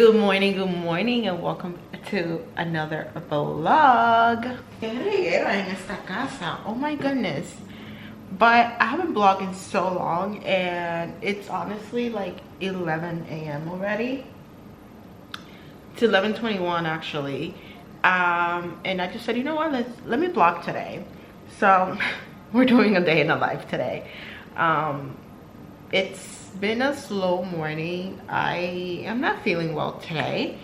Good morning, and welcome to another vlog. Qué reguera en esta casa. Oh my goodness. But I haven't vlogged in so long, and it's honestly like 11 a.m. already. It's 11:21 actually. And I just said, you know what, let me vlog today. So we're doing a day in the life today. It's been a slow morning. I am not feeling well today,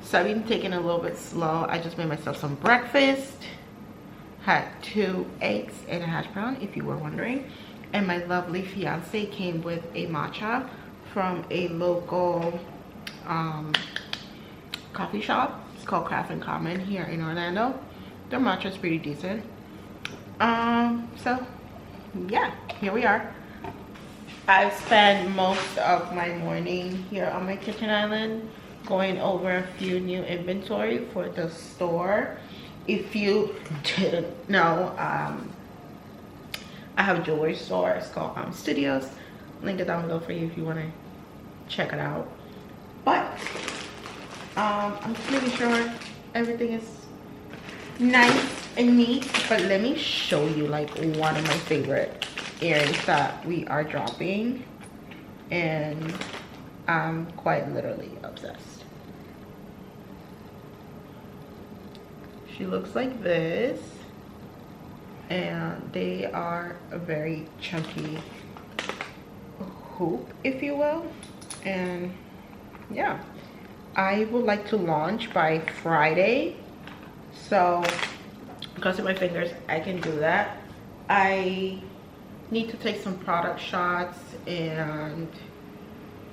so I've been taking it a little bit slow. I just made myself some breakfast, had 2 eggs and a hash brown, if you were wondering, and my lovely fiance came with a matcha from a local coffee shop. It's called Craft and Common here in Orlando. Their matcha is pretty decent. So yeah, here we are. I've spent most of my morning here on my kitchen island going over a few new inventory for the store. If you didn't know, I have a jewelry store. It's called Studios. Link it down below for you if you want to check it out. But I'm just making sure everything is nice and neat. But let me show you like one of my favorite earrings that we are dropping, and I'm quite literally obsessed. She looks like this, and they are a very chunky hoop, if you will. And yeah, I would like to launch by Friday, so crossing my fingers I can do that. I need to take some product shots and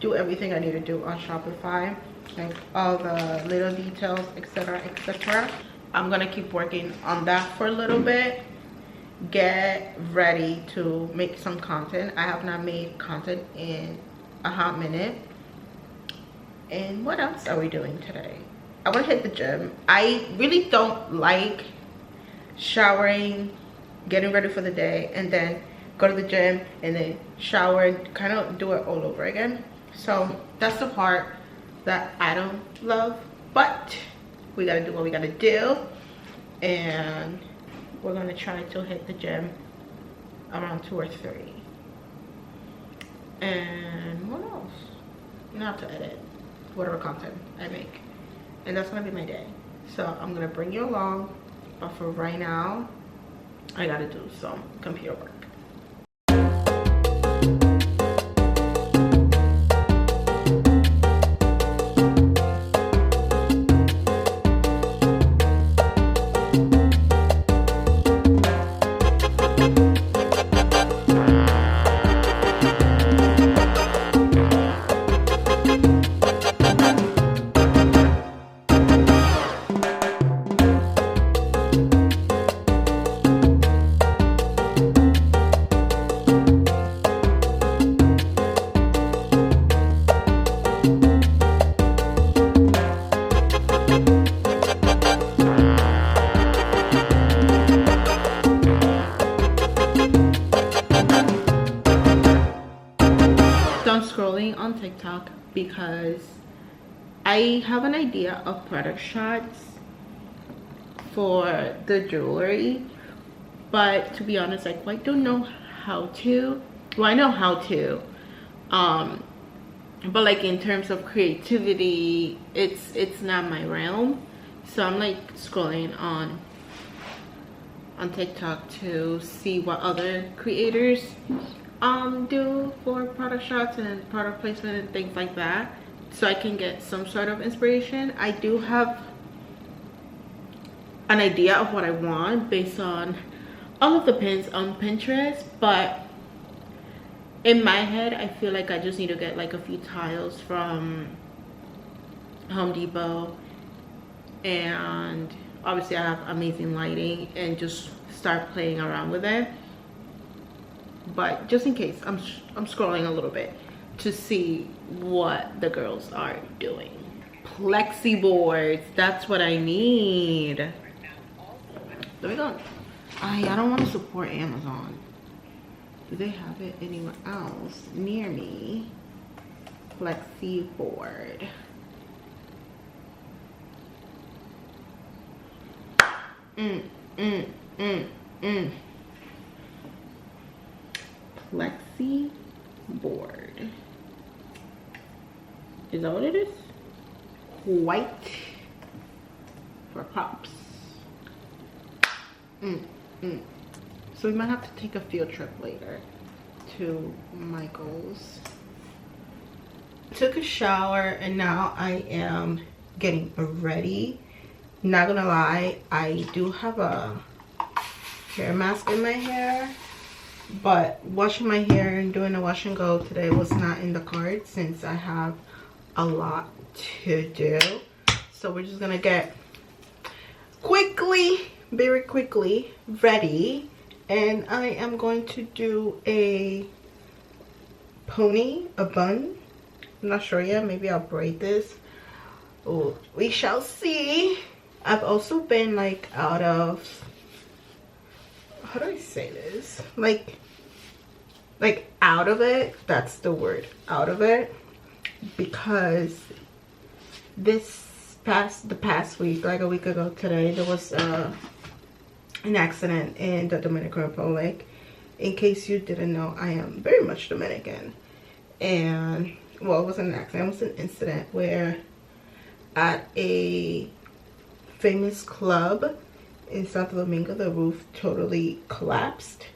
do everything I need to do on Shopify, like all the little details, etc, etc. I'm gonna keep working on that for a little bit, get ready to make some content. I have not made content in a hot minute. And what else are we doing today? I want to hit the gym. I really don't like showering, getting ready for the day, and then go to the gym and then shower and kind of do it all over again. So that's the part that I don't love, but we gotta do what we gotta do, and we're gonna try to hit the gym around 2 or 3. And what else? You know how to edit whatever content I make, and that's gonna be my day. So I'm gonna bring you along, but for right now I gotta do some computer work. Scrolling on TikTok because I have an idea of product shots for the jewelry, but to be honest I quite don't know how to. Well, I know how to, but like in terms of creativity, it's not my realm. So I'm like scrolling on TikTok to see what other creators do for product shots and product placement and things like that, so I can get some sort of inspiration. I do have an idea of what I want based on all of the pins on Pinterest, but in my head I feel like I just need to get like a few tiles from Home Depot, and obviously I have amazing lighting, and just start playing around with it. But just in case, I'm scrolling a little bit to see what the girls are doing. Plexi boards, that's what I need. There we go. I don't want to support Amazon. Do they have it anywhere else near me? Plexi board. Mm, mm, mm, mm. Plexi board. Is that what it is? White for pops. Mm, mm. So we might have to take a field trip later to Michael's. Took a shower and now I am getting ready. Not gonna lie, I do have a hair mask in my hair, but washing my hair and doing a wash and go today was not in the cards since I have a lot to do. So we're just gonna get quickly, very quickly ready, and I am going to do a pony, a bun. I'm not sure yet. Maybe I'll braid this. Oh, we shall see. I've also been like out of, how do I say this? Like out of it. That's the word, out of it. Because the past week, like a week ago today, there was an accident in the Dominican Republic. In case you didn't know, I am very much Dominican. And well, it wasn't an accident, it was an incident where at a famous club in Santo Domingo, the roof totally collapsed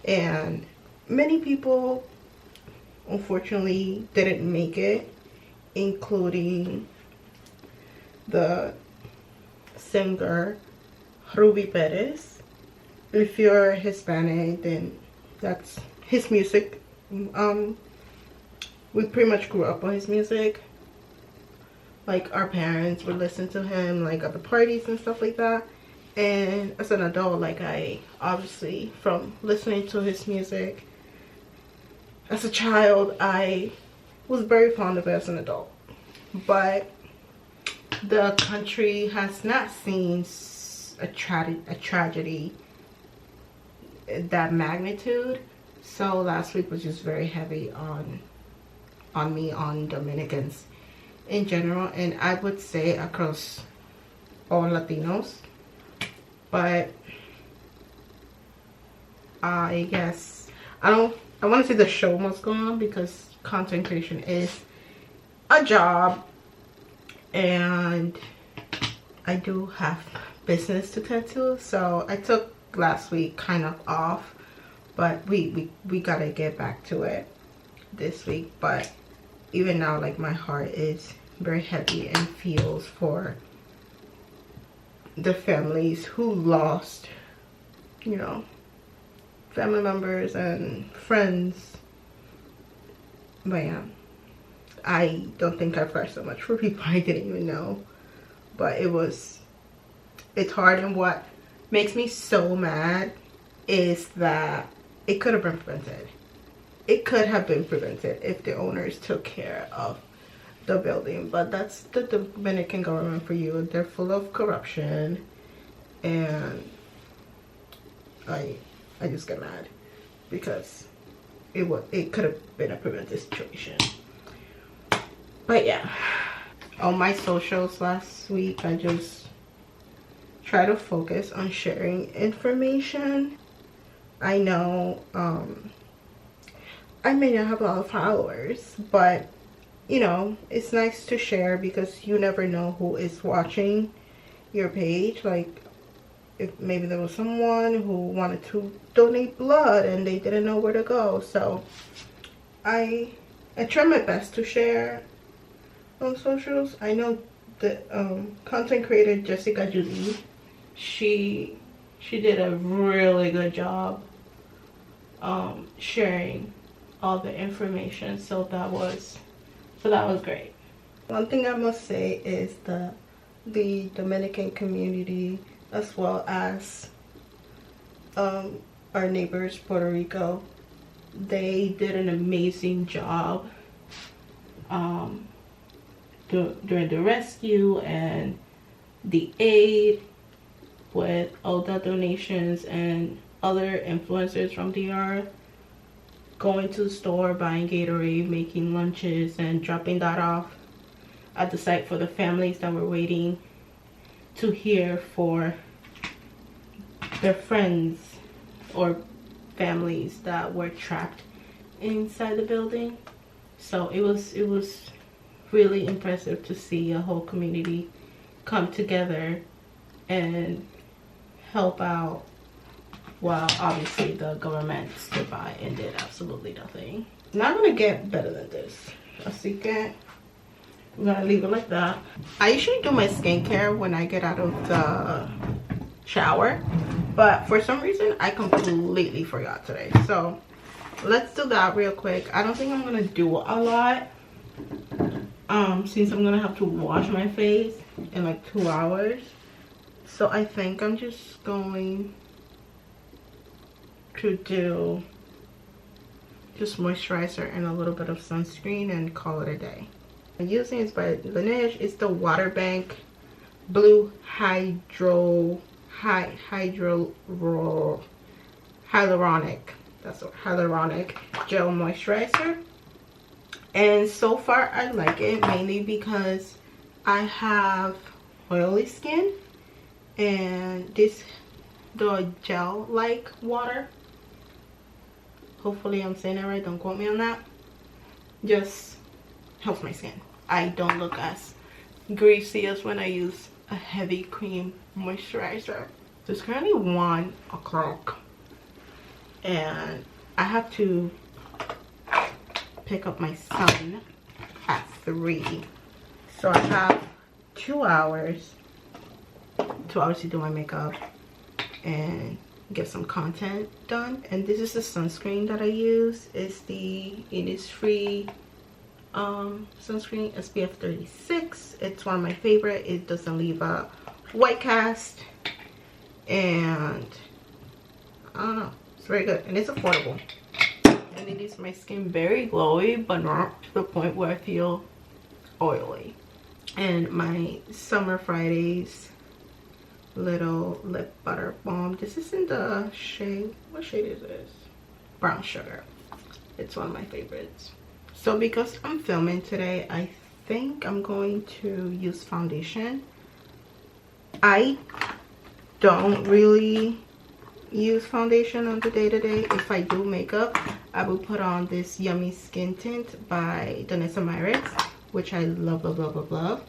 and many people unfortunately didn't make it, including the singer Ruby Perez. If you're Hispanic, then that's his music. We pretty much grew up on his music. Like our parents would listen to him like at the parties and stuff like that. And as an adult, like I obviously from listening to his music as a child, I was very fond of it as an adult. But the country has not seen a tragedy that magnitude. So last week was just very heavy on me, on Dominicans in general, and I would say across all Latinos. But I guess I want to say the show must go on because content creation is a job and I do have business to tend to. So I took last week kind of off, but we gotta get back to it this week. But even now, like my heart is very heavy and feels for the families who lost, you know, family members and friends. But yeah, I don't think I've cried so much for people I didn't even know. But it's hard, and what makes me so mad is that it could have been prevented. It could have been prevented if the owners took care of the building. But that's the Dominican government for you. They're full of corruption, and I just get mad because it could have been a prevented situation. But yeah, on my socials last week, I just try to focus on sharing information. I know I may not have a lot of followers, but you know, it's nice to share because you never know who is watching your page. Like if maybe there was someone who wanted to donate blood and they didn't know where to go. So I try my best to share on socials. I know the content creator Jessica Judy, she did a really good job sharing all the information, so that was great. One thing I must say is the Dominican community, as well as our neighbors Puerto Rico, they did an amazing job during the rescue and the aid, with all the donations and other influencers from DR going to the store, buying Gatorade, making lunches, and dropping that off at the site for the families that were waiting to hear for their friends or families that were trapped inside the building. So it was really impressive to see a whole community come together and help out, while obviously the government stood by and did absolutely nothing. Not gonna get better than this. A secret. I'm gonna leave it like that. I usually do my skincare when I get out of the shower, but for some reason I completely forgot today. So let's do that real quick. I don't think I'm gonna do a lot since I'm gonna have to wash my face in like 2 hours. So I think I'm just going to do just moisturizer and a little bit of sunscreen and call it a day. I'm using is by Laneige. It's the Water Bank Blue Hyaluronic. That's what, hyaluronic gel moisturizer. And so far I like it, mainly because I have oily skin, and the gel like water, hopefully I'm saying it right, don't quote me on that, just helps my skin. I don't look as greasy as when I use a heavy cream moisturizer. So it's currently 1 o'clock and I have to pick up my son at 3. So I have 2 hours to do my makeup and get some content done. And this is the sunscreen that I use. It's the Innisfree sunscreen SPF 36. It's one of my favorite. It doesn't leave a white cast, and I don't know, it's very good and it's affordable, and it leaves my skin very glowy but not to the point where I feel oily. And my Summer Fridays little lip butter balm, this is in the shade, what shade is this? Brown Sugar. It's one of my favorites. So because I'm filming today, I think I'm going to use foundation. I don't really use foundation on the day-to-day. If I do makeup, I will put on this Yummy Skin Tint by Danessa Myricks, which I love, love, love, love, love.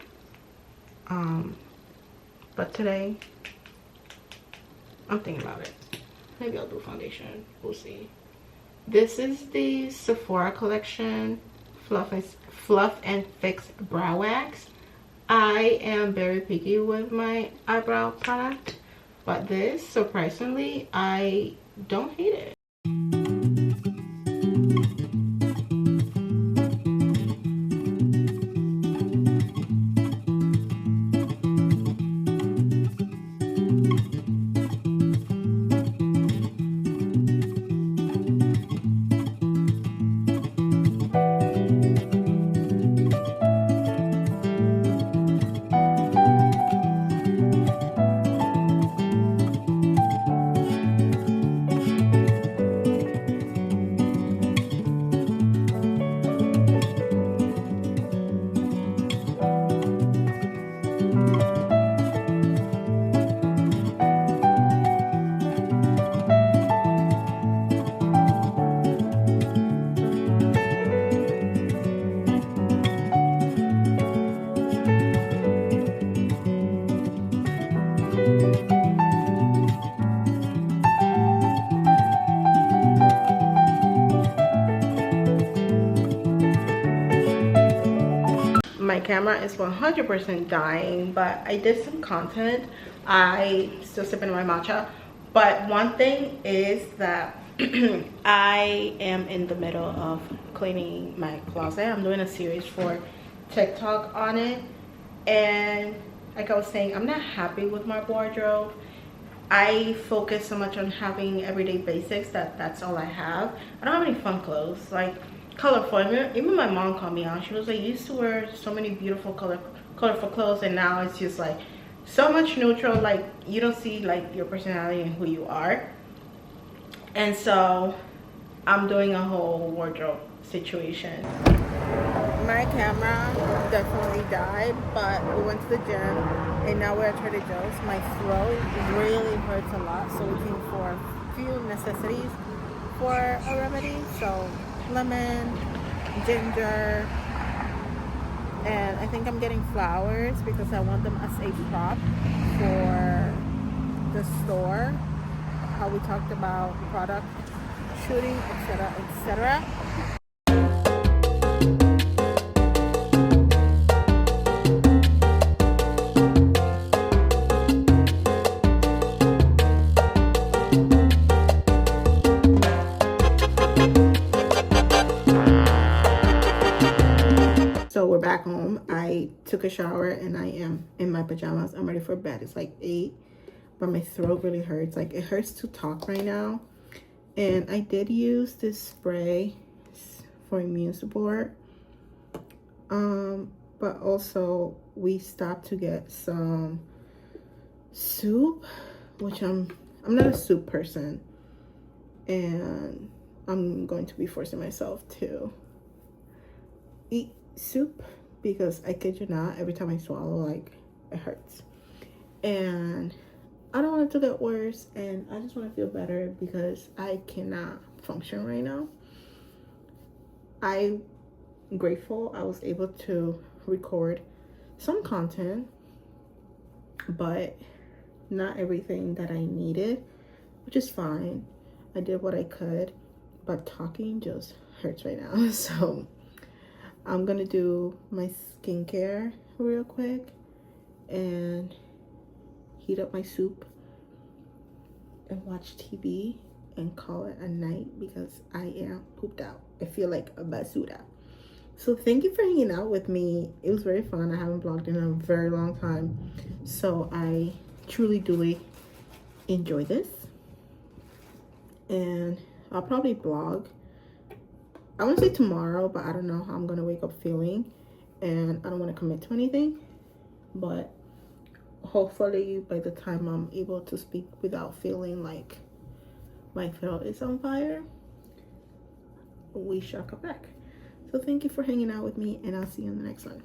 But today I'm thinking about it. Maybe I'll do foundation, we'll see. This is the Sephora collection Fluff and Fix Brow Wax. I am very picky with my eyebrow product, but this, surprisingly, I don't hate it. My camera is 100% dying, but I did some content. I still sipping my matcha, but one thing is that I am in the middle of cleaning my closet. I'm doing a series for TikTok on it, and like I was saying, I'm not happy with my wardrobe. I focus so much on having everyday basics that's all I have. I don't have any fun clothes, like colorful. Even my mom called me out. She was like, you used to wear so many beautiful colorful clothes, and now it's just like so much neutral, like you don't see like your personality and who you are. And so I'm doing a whole wardrobe situation. My camera definitely died, but we went to the gym and now we're at Trader Joe's. My throat really hurts a lot, so looking for a few necessities for a remedy. So lemon, ginger, and I think I'm getting flowers because I want them as a prop for the store. How we talked about product shooting, etc., etc. So we're back home. I took a shower and I am in my pajamas. I'm ready for bed. It's like 8, but my throat really hurts. Like, it hurts to talk right now. And I did use this spray for immune support. But also we stopped to get some soup, which I'm not a soup person. And I'm going to be forcing myself to eat soup because I kid you not, every time I swallow, like, it hurts. And I don't want it to get worse, and I just want to feel better because I cannot function right now. I'm grateful I was able to record some content, but not everything that I needed, which is fine. I did what I could, but talking just hurts right now. So I'm gonna do my skincare real quick and heat up my soup and watch TV and call it a night because I am pooped out. I feel like a basura. So thank you for hanging out with me. It was very fun. I haven't vlogged in a very long time, so I truly enjoy this. And I'll probably vlog, I want to say tomorrow, but I don't know how I'm gonna wake up feeling, and I don't want to commit to anything, but hopefully by the time I'm able to speak without feeling like my throat is on fire, we shall come back. So thank you for hanging out with me, and I'll see you in the next one.